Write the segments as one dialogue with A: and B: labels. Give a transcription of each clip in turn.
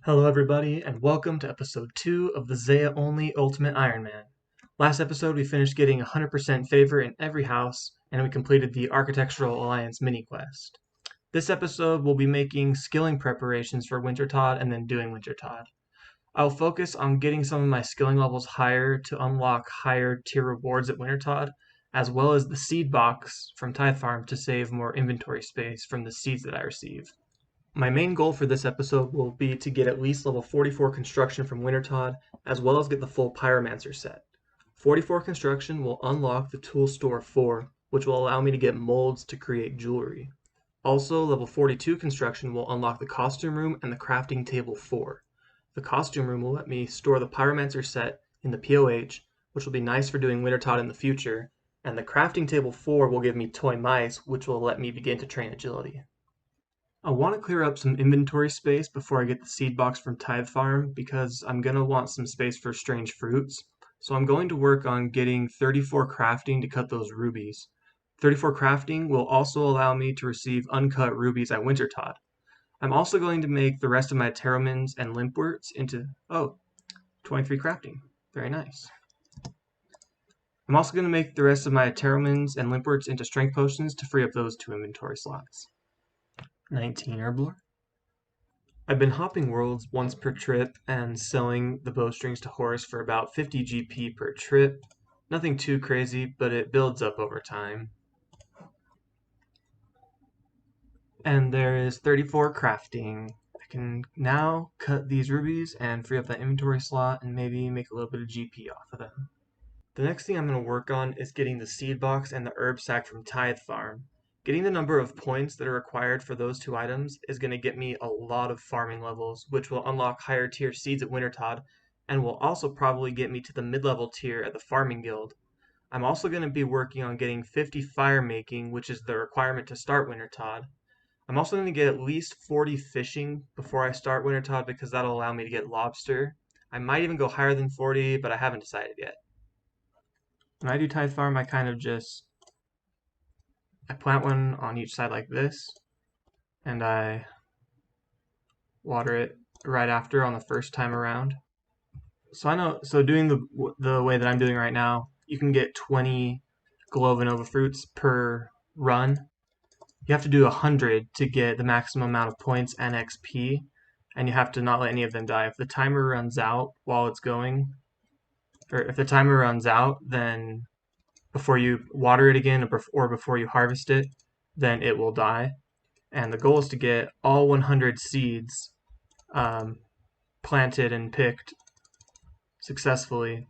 A: Hello everybody, and welcome to episode 2 of the Zeah Only Ultimate Iron Man. Last episode we finished getting 100% favor in every house, and we completed the Architectural Alliance mini-quest. This episode we'll be making skilling preparations for Wintertodt and then doing Wintertodt. I'll focus on getting some of my skilling levels higher to unlock higher tier rewards at Wintertodt, as well as the seed box from Tithe Farm to save more inventory space from the seeds that I receive. My main goal for this episode will be to get at least level 44 construction from Wintertodt, as well as get the full Pyromancer set. 44 construction will unlock the tool store 4, which will allow me to get molds to create jewelry. Also, level 42 construction will unlock the costume room and the crafting table 4. The costume room will let me store the Pyromancer set in the POH, which will be nice for doing Wintertodt in the future, and the crafting table 4 will give me toy mice, which will let me begin to train agility. I want to clear up some inventory space before I get the seed box from Tithe Farm because I'm going to want some space for strange fruits. So I'm going to work on getting 34 crafting to cut those rubies. 34 crafting will also allow me to receive uncut rubies at Wintertodt. I'm also going to make the rest of my Terromins and Limpworts into, 23 crafting. Very nice. I'm also going to make the rest of my Terromins and Limpworts into strength potions to free up those 2 inventory slots. 19 Herblore. I've been hopping worlds once per trip and selling the bowstrings to Horus for about 50 GP per trip. Nothing too crazy, but it builds up over time. And there is 34 crafting. I can now cut these rubies and free up that inventory slot and maybe make a little bit of GP off of them. The next thing I'm going to work on is getting the seed box and the herb sack from Tithe Farm. Getting the number of points that are required for those 2 items is going to get me a lot of farming levels, which will unlock higher tier seeds at Wintertodt, and will also probably get me to the mid-level tier at the Farming Guild. I'm also going to be working on getting 50 fire making, which is the requirement to start Wintertodt. I'm also going to get at least 40 fishing before I start Wintertodt because that'll allow me to get lobster. I might even go higher than 40, but I haven't decided yet. When I do Tithe Farm, I kind of just I plant one on each side like this, and I water it right after on the first time around. So doing the way that I'm doing right now, you can get 20 Nova fruits per run. You have to do 100 to get the maximum amount of points and XP, and you have to not let any of them die. If the timer runs out while it's going, or if the timer runs out, then before you water it again or before you harvest it, then it will die. And the goal is to get all 100 seeds planted and picked successfully.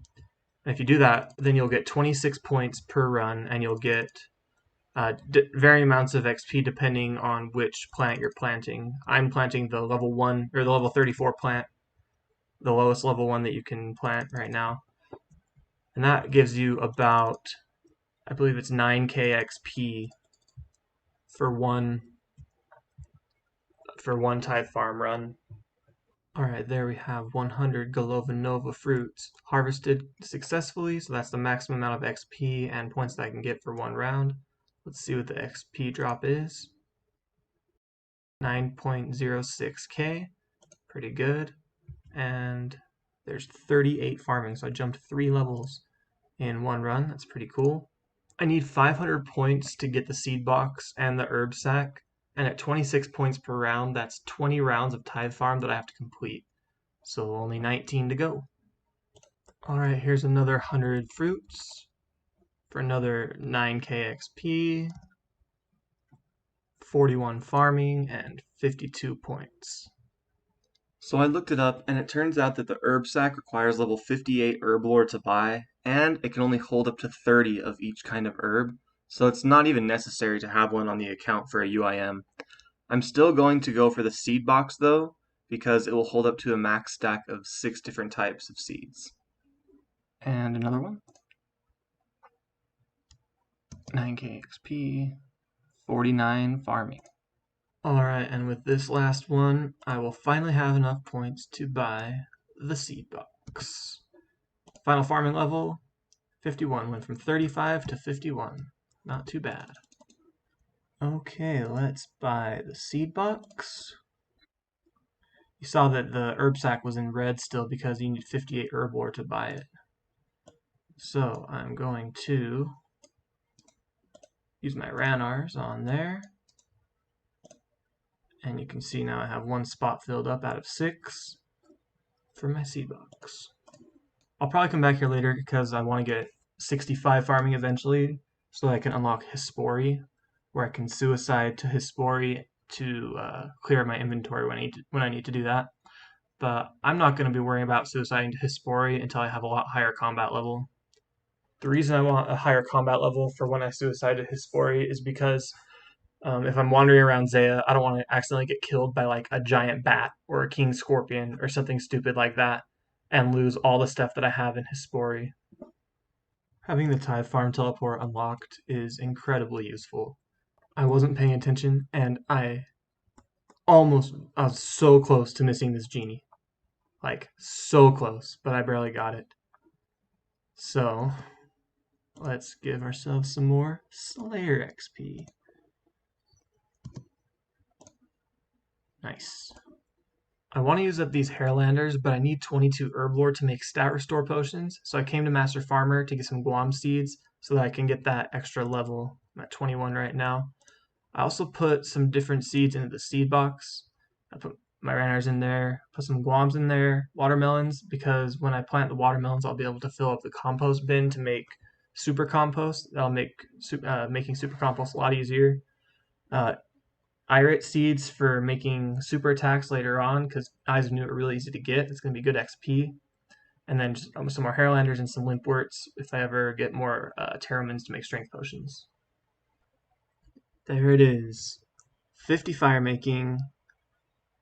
A: And if you do that, then you'll get 26 points per run, and you'll get varying amounts of XP depending on which plant you're planting. I'm planting the level 1 or the level 34 plant, the lowest level one that you can plant right now. And that gives you about, I believe it's 9k XP for one Tithe Farm run. Alright, there we have 100 Nova fruits harvested successfully, so that's the maximum amount of XP and points that I can get for one round. Let's see what the XP drop is. 9.06k, pretty good. And there's 38 farming, so I jumped 3 levels in one run. That's pretty cool. I need 500 points to get the seed box and the herb sack, and at 26 points per round, that's 20 rounds of Tithe Farm that I have to complete. So only 19 to go. Alright, here's another 100 fruits for another 9k XP, 41 farming, and 52 points. So I looked it up, and it turns out that the herb sack requires level 58 herb lore to buy, and it can only hold up to 30 of each kind of herb, so it's not even necessary to have one on the account for a UIM. I'm still going to go for the seed box though, because it will hold up to a max stack of 6 different types of seeds. And another one. 9k XP, 49 farming. Alright, and with this last one, I will finally have enough points to buy the seed box. Final farming level, 51. Went from 35 to 51. Not too bad. Okay, let's buy the seed box. You saw that the herb sack was in red still because you need 58 herb ore to buy it. So I'm going to use my Ranars on there. And you can see now I have one spot filled up out of 6 for my seed box. I'll probably come back here later because I want to get 65 farming eventually so that I can unlock Hispori, where I can suicide to Hispori to clear my inventory when I need to do that. But I'm not going to be worrying about suiciding to Hispori until I have a lot higher combat level. The reason I want a higher combat level for when I suicide to Hispori is because if I'm wandering around Zeah, I don't want to accidentally get killed by like a giant bat or a king scorpion or something stupid like that and lose all the stuff that I have in Hispori. Having the Tithe Farm teleport unlocked is incredibly useful. I wasn't paying attention and I was so close to missing this genie. Like, so close, but I barely got it. So, let's give ourselves some more Slayer XP. Nice. I want to use up these Hairlanders, but I need 22 Herb Lore to make stat restore potions, so I came to Master Farmer to get some Guam seeds so that I can get that extra level. I'm at 21 right now. I also put some different seeds into the seed box. I put my Ranners in there, put some Guams in there, watermelons, because when I plant the watermelons, I'll be able to fill up the compost bin to make super compost. That'll make making super compost a lot easier. Irate seeds for making super attacks later on because Eyes of New are really easy to get. It's going to be good XP. And then just some more Hairlanders and some Limpworts if I ever get more Terramins to make strength potions. There it is. 50 fire making.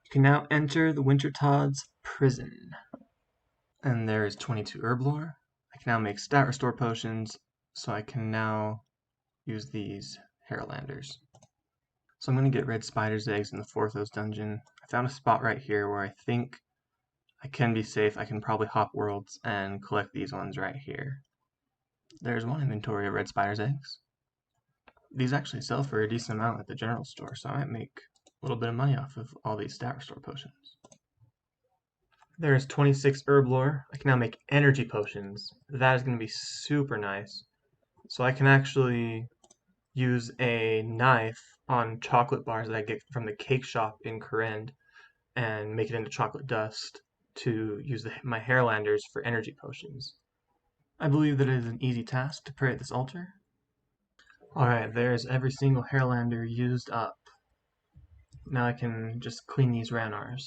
A: You can now enter the Wintertodd's prison. And there is 22 herb lore. I can now make stat restore potions, so I can now use these Hairlanders. So I'm going to get red spider's eggs in the Forthos dungeon. I found a spot right here where I think I can be safe. I can probably hop worlds and collect these ones right here. There's one inventory of red spider's eggs. These actually sell for a decent amount at the general store, so I might make a little bit of money off of all these stat restore potions. There's 26 herb lore. I can now make energy potions. That is going to be super nice. So I can actually use a knife on chocolate bars that I get from the cake shop in Kourend and make it into chocolate dust to use my Hairlanders for energy potions. I believe that it is an easy task to pray at this altar. Alright, there's every single Hairlander used up. Now I can just clean these Ranars.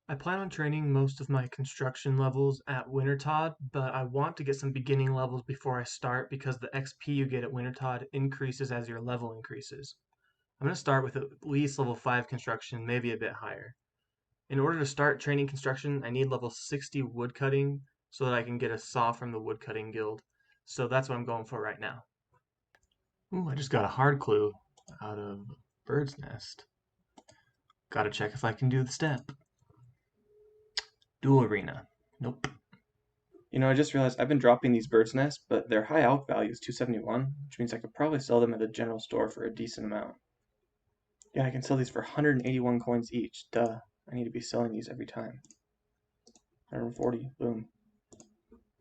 A: I plan on training most of my construction levels at Wintertodd, but I want to get some beginning levels before I start because the XP you get at Wintertodd increases as your level increases. I'm going to start with at least level 5 construction, maybe a bit higher. In order to start training construction, I need level 60 woodcutting so that I can get a saw from the woodcutting guild. So that's what I'm going for right now. Ooh, I just got a hard clue out of Bird's Nest. Gotta check if I can do the step. Dual Arena. Nope. You know, I just realized I've been dropping these Bird's Nest, but their high alch value is 271, which means I could probably sell them at the general store for a decent amount. Yeah, I can sell these for 181 coins each. Duh. I need to be selling these every time. 140. Boom.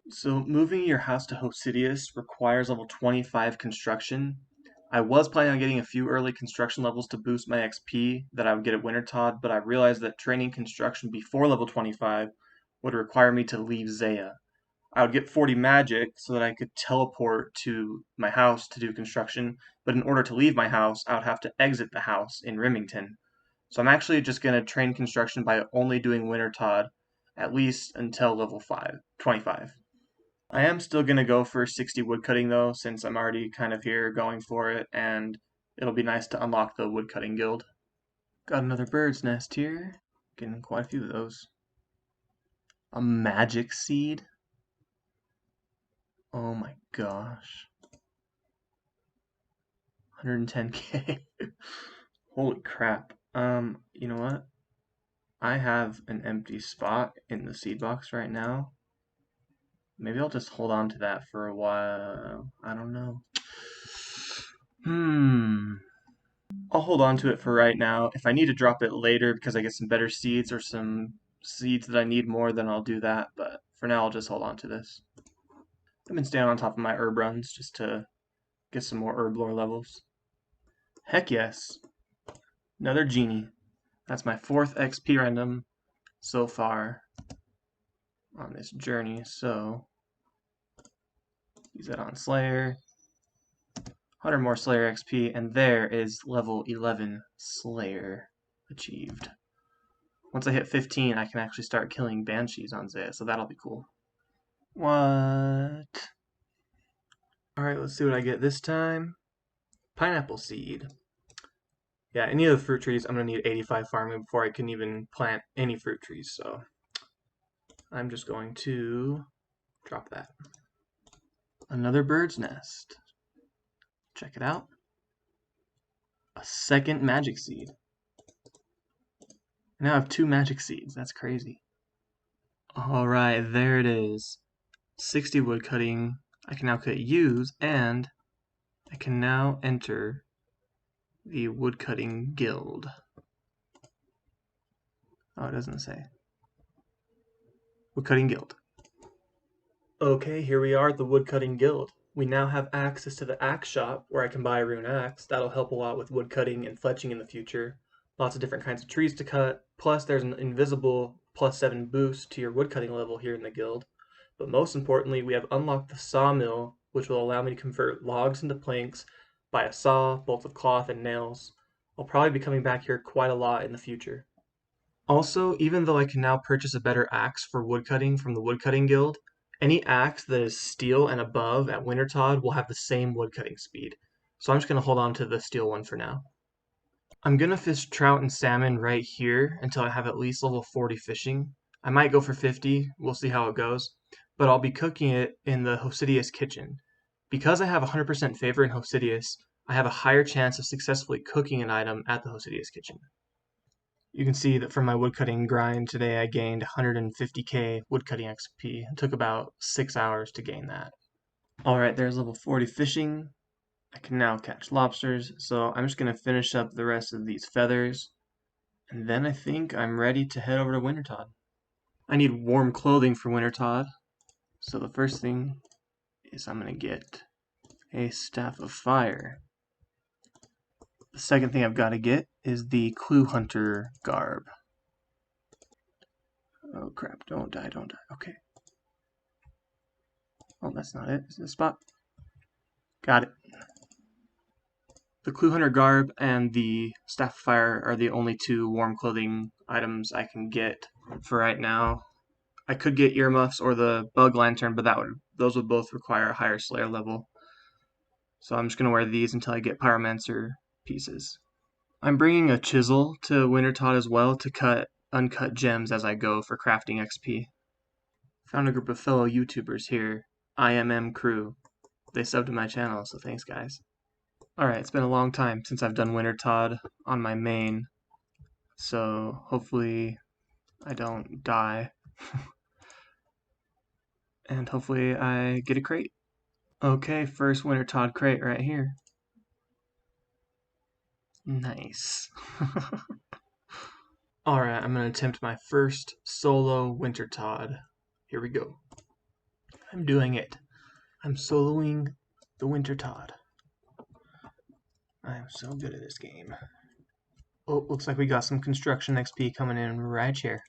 A: So moving your house to Hosidius requires level 25 construction. I was planning on getting a few early construction levels to boost my XP that I would get at Wintertodd, but I realized that training construction before level 25 would require me to leave Zeah. I would get 40 magic so that I could teleport to my house to do construction, but in order to leave my house, I would have to exit the house in Remington. So I'm actually just going to train construction by only doing Wintertodd at least until level 25. I am still going to go for 60 woodcutting though, since I'm already kind of here going for it, and it'll be nice to unlock the woodcutting guild. Got another bird's nest here. Getting quite a few of those. A magic seed? Oh my gosh. 110k. Holy crap. You know what? I have an empty spot in the seed box right now. Maybe I'll just hold on to that for a while. I don't know. I'll hold on to it for right now. If I need to drop it later because I get some better seeds or some seeds that I need more, then I'll do that. But for now, I'll just hold on to this. I've been staying on top of my herb runs just to get some more herb lore levels. Heck yes. Another genie. That's my 4th XP random so far on this journey. So use that on Slayer. 100 more Slayer XP, and there is level 11 Slayer achieved. Once I hit 15, I can actually start killing Banshees on Zeah, so that'll be cool. What? Alright, let's see what I get this time. Pineapple seed. Yeah, any of the fruit trees, I'm going to need 85 farming before I can even plant any fruit trees, so I'm just going to drop that. Another bird's nest. Check it out. A second magic seed. Now I have 2 magic seeds. That's crazy. Alright, there it is. 60 wood cutting. I can now cut use, and I can now enter the woodcutting guild. Oh, it doesn't say. Woodcutting guild. Okay, here we are at the woodcutting guild. We now have access to the axe shop where I can buy a rune axe. That'll help a lot with woodcutting and fletching in the future. Lots of different kinds of trees to cut. Plus, there's an invisible +7 boost to your woodcutting level here in the guild. But most importantly, we have unlocked the sawmill, which will allow me to convert logs into planks by a saw, bolts of cloth, and nails. I'll probably be coming back here quite a lot in the future. Also, even though I can now purchase a better axe for woodcutting from the Woodcutting Guild, any axe that is steel and above at Wintertodt will have the same woodcutting speed. So I'm just going to hold on to the steel one for now. I'm going to fish trout and salmon right here until I have at least level 40 fishing. I might go for 50, we'll see how it goes, but I'll be cooking it in the Hosidius kitchen. Because I have 100% favor in Hosidius, I have a higher chance of successfully cooking an item at the Hosidius kitchen. You can see that from my woodcutting grind today, I gained 150k woodcutting XP. It took about 6 hours to gain that. Alright, there's level 40 fishing. I can now catch lobsters, so I'm just going to finish up the rest of these feathers, and then I think I'm ready to head over to Wintertodt. I need warm clothing for Wintertodt, so the first thing is I'm going to get a Staff of Fire. The second thing I've got to get is the Clue Hunter garb. Oh crap, don't die, don't die. Okay. Oh, that's not it. Is it a spot? Got it. The Clue Hunter garb and the Staff of Fire are the only 2 warm clothing items I can get for right now. I could get earmuffs or the bug lantern, but those would both require a higher Slayer level. So I'm just going to wear these until I get Pyromancer pieces. I'm bringing a chisel to Wintertodt as well to cut uncut gems as I go for crafting XP. Found a group of fellow YouTubers here, IMM Crew. They subbed to my channel, so thanks guys. Alright, it's been a long time since I've done Wintertodt on my main, so hopefully I don't die. And hopefully I get a crate. Okay, first Wintertodt crate right here. Nice. Alright, I'm going to attempt my first solo Wintertodt. Here we go. I'm doing it. I'm soloing the Wintertodt. I'm so good at this game. Oh, looks like we got some construction XP coming in right here.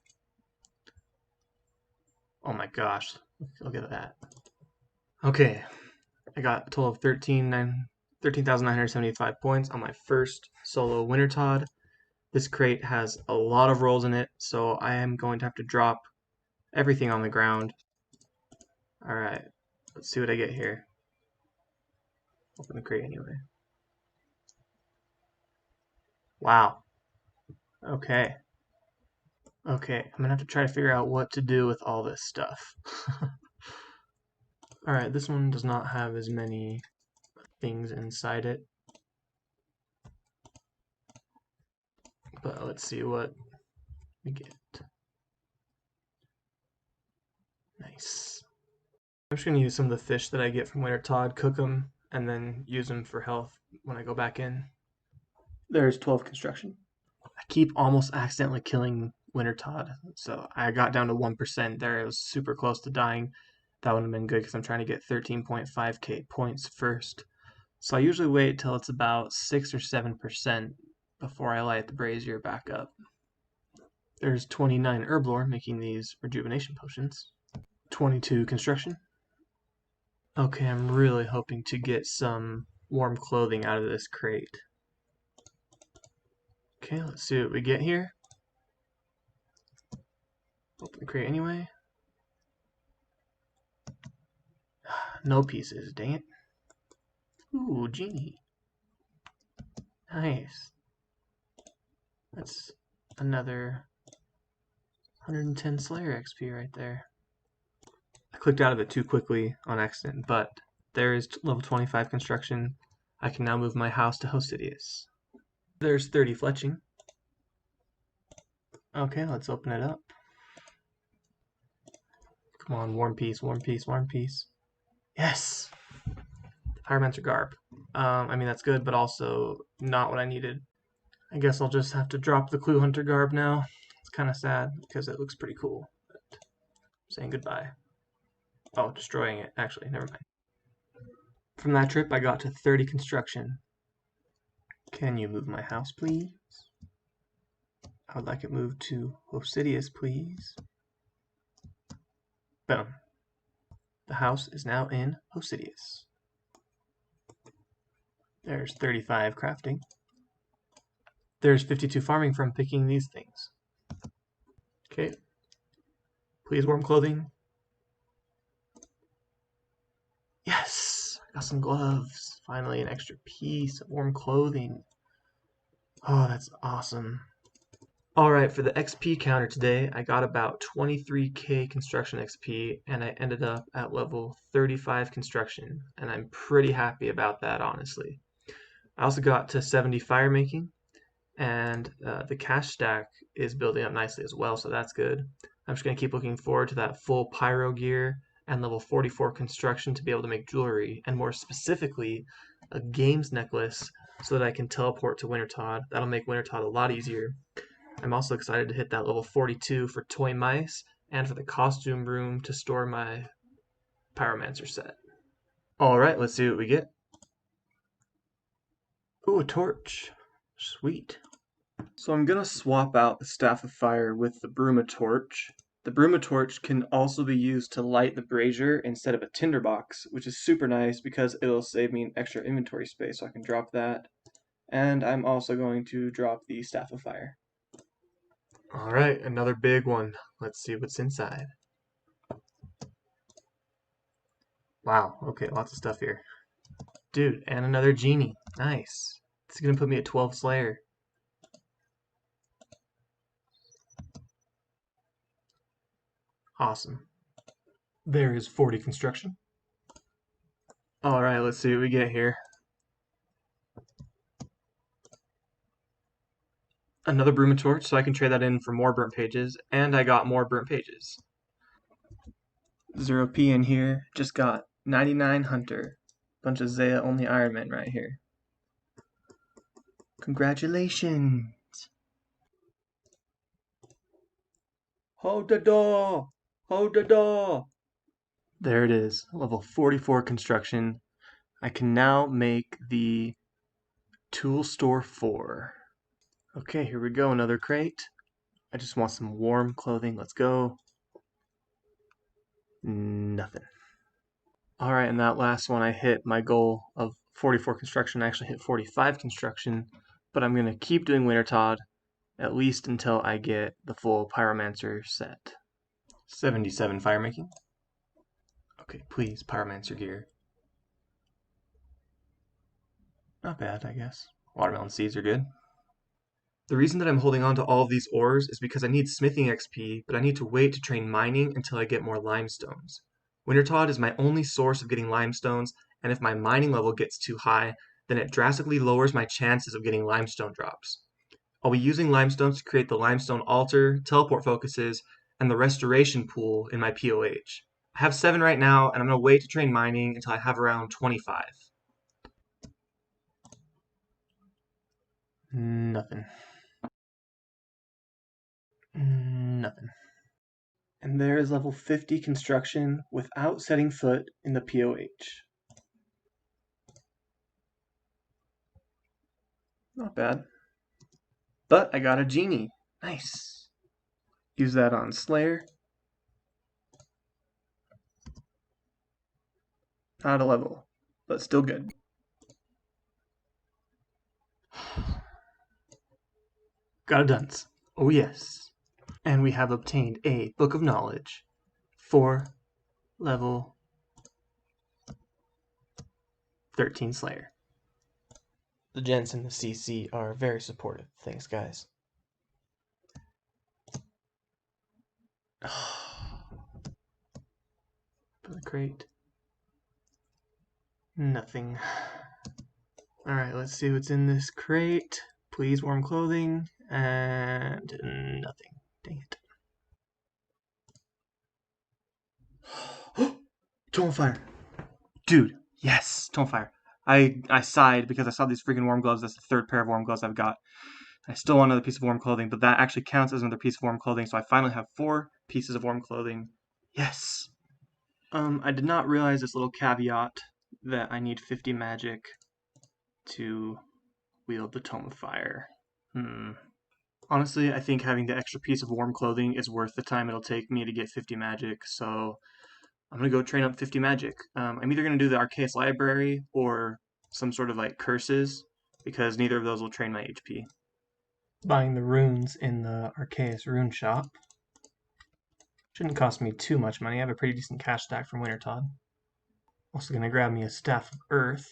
A: Oh my gosh, look at that. Okay, I got a total of 13,975 points on my first solo Wintertodt. This crate has a lot of rolls in it, so I am going to have to drop everything on the ground. Alright, let's see what I get here. Open the crate anyway. Wow. Okay. Okay, I'm gonna have to try to figure out what to do with all this stuff. Alright, this one does not have as many things inside it. But let's see what we get. Nice. I'm just going to use some of the fish that I get from Wintertodt, cook them, and then use them for health when I go back in. There's 12 construction. I keep almost accidentally killing Wintertodd, so I got down to 1% there. It was super close to dying. That would have been good because I'm trying to get 13.5k points first. So I usually wait till it's about 6 or 7% before I light the brazier back up. There's 29 herblore making these rejuvenation potions. 22 construction. Okay, I'm really hoping to get some warm clothing out of this crate. Okay, let's see what we get here. Open the crate anyway. No pieces, dang it. Ooh, genie. Nice. That's another 110 Slayer XP right there. I clicked out of it too quickly on accident, but there is level 25 construction. I can now move my house to Hosidius. There's 30 fletching. Okay, let's open it up. Come on, warm piece, warm piece, warm piece. Yes! Pyromancer garb. I mean, that's good, but also not what I needed. I guess I'll just have to drop the Clue Hunter garb now. It's kind of sad because it looks pretty cool. But I'm saying goodbye. Oh, destroying it. Actually, never mind. From that trip, I got to 30 construction. Can you move my house, please? I would like it moved to Hosidius, please. Boom. The house is now in Hosidius. There's 35 crafting. There's 52 farming from picking these things. Okay. Please, warm clothing. Yes! I got some gloves. Finally, an extra piece of warm clothing. Oh, that's awesome. Alright, for the XP counter today, I got about 23k construction XP, and I ended up at level 35 construction, and I'm pretty happy about that, honestly. I also got to 70 fire making, and the cash stack is building up nicely as well, so that's good. I'm just going to keep looking forward to that full pyro gear and level 44 construction to be able to make jewelry, and more specifically, a games necklace so that I can teleport to Wintertodd. That'll make Wintertodd a lot easier. I'm also excited to hit that level 42 for toy mice and for the costume room to store my pyromancer set. Alright, let's see what we get. Ooh, a torch. Sweet. So I'm going to swap out the Staff of Fire with the Bruma Torch. The Bruma Torch can also be used to light the brazier instead of a tinderbox, which is super nice because it'll save me an extra inventory space, so I can drop that. And I'm also going to drop the Staff of Fire. Alright, another big one. Let's see what's inside. Wow, okay, lots of stuff here. Dude, and another genie. Nice. This is going to put me at 12 Slayer. Awesome. There is 40 construction. Alright, let's see what we get here. Another Bruma Torch, so I can trade that in for more burnt pages, and I got more burnt pages. 0p in here, just got 99 Hunter. Bunch of Zeah Only Iron Men right here. Congratulations! Hold the door! Hold the door! There it is, level 44 construction. I can now make the Tool Store 4. Okay, here we go, another crate. I just want some warm clothing, let's go. Nothing. Alright, and that last one I hit my goal of 44 construction. I actually hit 45 construction, but I'm going to keep doing Wintertodd at least until I get the full Pyromancer set. 77 fire making. Okay, please, Pyromancer gear. Not bad, I guess. Watermelon seeds are good. The reason that I'm holding on to all of these ores is because I need smithing XP, but I need to wait to train mining until I get more limestones. Wintertodd is my only source of getting limestones, and if my mining level gets too high, then it drastically lowers my chances of getting limestone drops. I'll be using limestones to create the limestone altar, teleport focuses, and the restoration pool in my POH. I have 7 right now, and I'm going to wait to train mining until I have around 25. Nothing. Nothing. And there is level 50 construction without setting foot in the POH. Not bad. But I got a genie. Nice. Use that on Slayer. Not a level, but still good. Got a dunce. Oh yes. And we have obtained a Book of Knowledge for level 13 Slayer. The gents in the CC are very supportive. Thanks, guys. For the crate. Nothing. Alright, let's see what's in this crate. Please, warm clothing. And nothing. Dang it. Tone fire. Dude, yes, tone fire. I sighed because I saw these freaking warm gloves. That's the third pair of warm gloves I've got. I still want another piece of warm clothing, but that actually counts as another piece of warm clothing, so I finally have 4 pieces of warm clothing. Yes! I did not realize this little caveat that I need 50 magic to wield the Tome of Fire. Honestly, I think having the extra piece of warm clothing is worth the time it'll take me to get 50 magic, so I'm going to go train up 50 magic. I'm either going to do the Arceus Library or some sort of like curses, because neither of those will train my HP. Buying the runes in the Arceus rune shop. Shouldn't cost me too much money. I have a pretty decent cash stack from Wintertodd. Also going to grab me a Staff of Earth.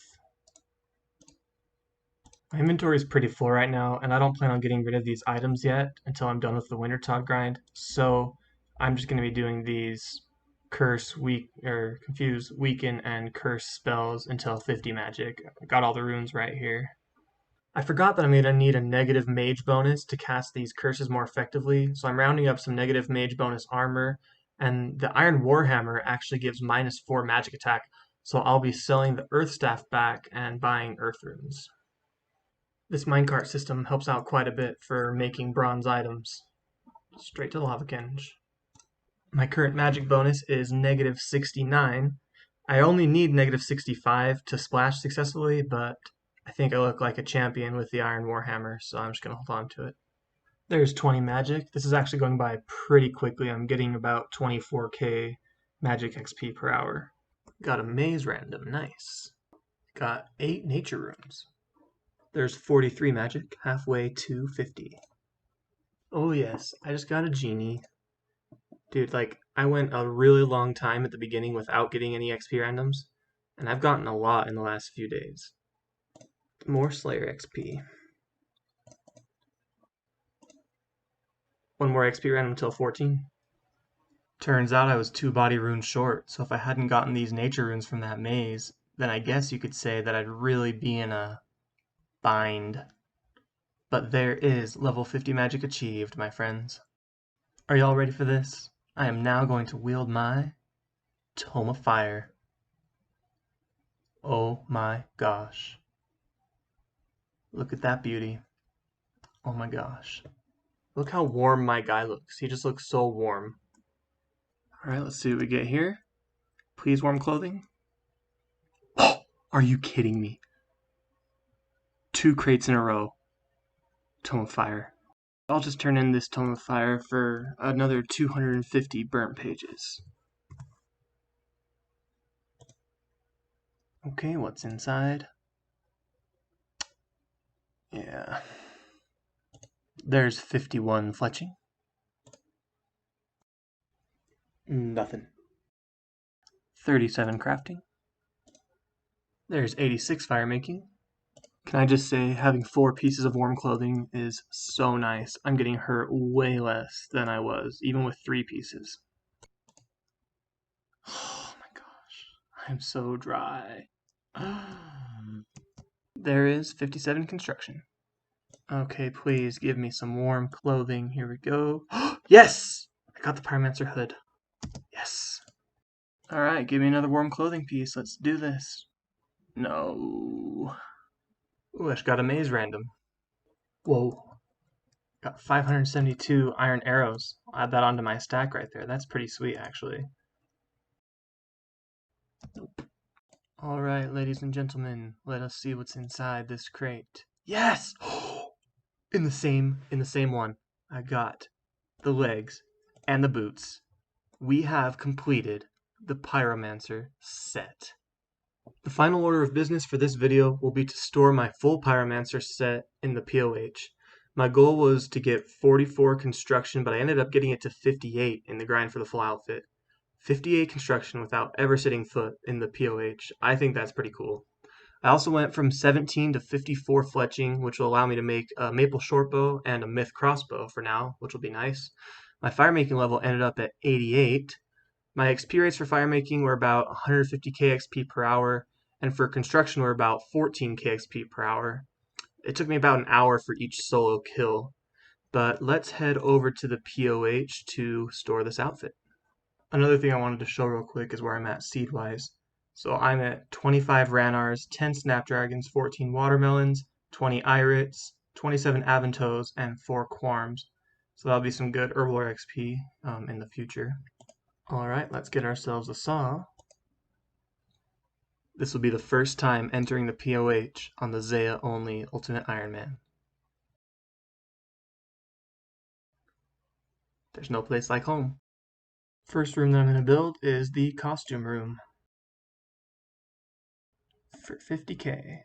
A: My inventory is pretty full right now, and I don't plan on getting rid of these items yet until I'm done with the Wintertodd grind. So I'm just going to be doing these curse, confuse, weaken, and curse spells until 50 magic. I got all the runes right here. I forgot that I'm going to need a negative mage bonus to cast these curses more effectively, so I'm rounding up some negative mage bonus armor, and the Iron Warhammer actually gives -4 magic attack, so I'll be selling the Earth Staff back and buying Earth runes. This minecart system helps out quite a bit for making bronze items. Straight to the lava cage. My current magic bonus is -69. I only need -65 to splash successfully, but I think I look like a champion with the Iron Warhammer, so I'm just going to hold on to it. There's 20 magic. This is actually going by pretty quickly. I'm getting about 24k magic XP per hour. Got a maze random, nice. Got 8 nature runes. There's 43 magic, halfway to 50. Oh yes, I just got a genie. Dude, like, I went a really long time at the beginning without getting any XP randoms, and I've gotten a lot in the last few days. More Slayer XP. One more XP random until 14. Turns out I was 2 body runes short, so if I hadn't gotten these nature runes from that maze, then I guess you could say that I'd really be in a bind. But there is level 50 magic achieved, my friends. Are y'all ready for this? I am now going to wield my Tome of Fire. Oh my gosh. Look at that beauty. Oh my gosh. Look how warm my guy looks. He just looks so warm. Alright, let's see what we get here. Please, warm clothing. Oh, are you kidding me? 2 crates in a row. Tome of Fire. I'll just turn in this Tome of Fire for another 250 burnt pages. Okay, what's inside? Yeah. There's 51 fletching. Nothing. 37 crafting. There's 86 fire making. Can I just say, having 4 pieces of warm clothing is so nice. I'm getting hurt way less than I was, even with 3 pieces. Oh my gosh, I'm so dry. There is 57 construction. Okay, please give me some warm clothing. Here we go. Yes! I got the Pyromancer hood. Yes. Alright, give me another warm clothing piece. Let's do this. No. Ooh, I just got a maze random. Whoa, got 572 iron arrows. I'll add that onto my stack right there. That's pretty sweet, actually. All right, ladies and gentlemen, let us see what's inside this crate. Yes! In the same one. I got the legs and the boots. We have completed the Pyromancer set. The final order of business for this video will be to store my full Pyromancer set in the POH. My goal was to get 44 construction, but I ended up getting it to 58 in the grind for the full outfit. 58 construction without ever setting foot in the POH. I think that's pretty cool. I also went from 17 to 54 fletching, which will allow me to make a maple shortbow and a myth crossbow for now, which will be nice. My fire making level ended up at 88. My XP rates for fire making were about 150k XP per hour, and for construction were about 14k XP per hour. It took me about an hour for each solo kill. But let's head over to the POH to store this outfit. Another thing I wanted to show real quick is where I'm at seed-wise. So I'm at 25 Ranars, 10 Snapdragons, 14 Watermelons, 20 Irits, 27 Aventos, and 4 Quarms. So that'll be some good Herblore XP in the future. Alright, let's get ourselves a saw. This will be the first time entering the POH on the Zeah Only Ultimate Iron Man. There's no place like home. First room that I'm going to build is the costume room for 50k.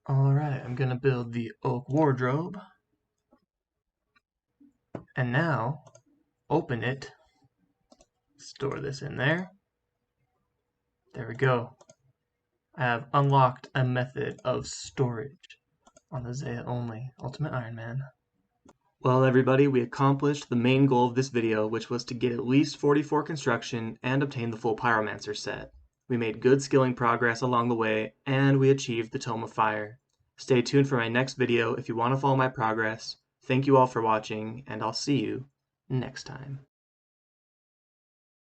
A: Alright, I'm going to build the oak wardrobe. And now, open it. Store this in there. There we go. I have unlocked a method of storage on the Zeah Only Ultimate Iron Man. Well, everybody, we accomplished the main goal of this video, which was to get at least 44 construction and obtain the full Pyromancer set. We made good skilling progress along the way, and we achieved the Tome of Fire. Stay tuned for my next video if you want to follow my progress. Thank you all for watching, and I'll see you next time.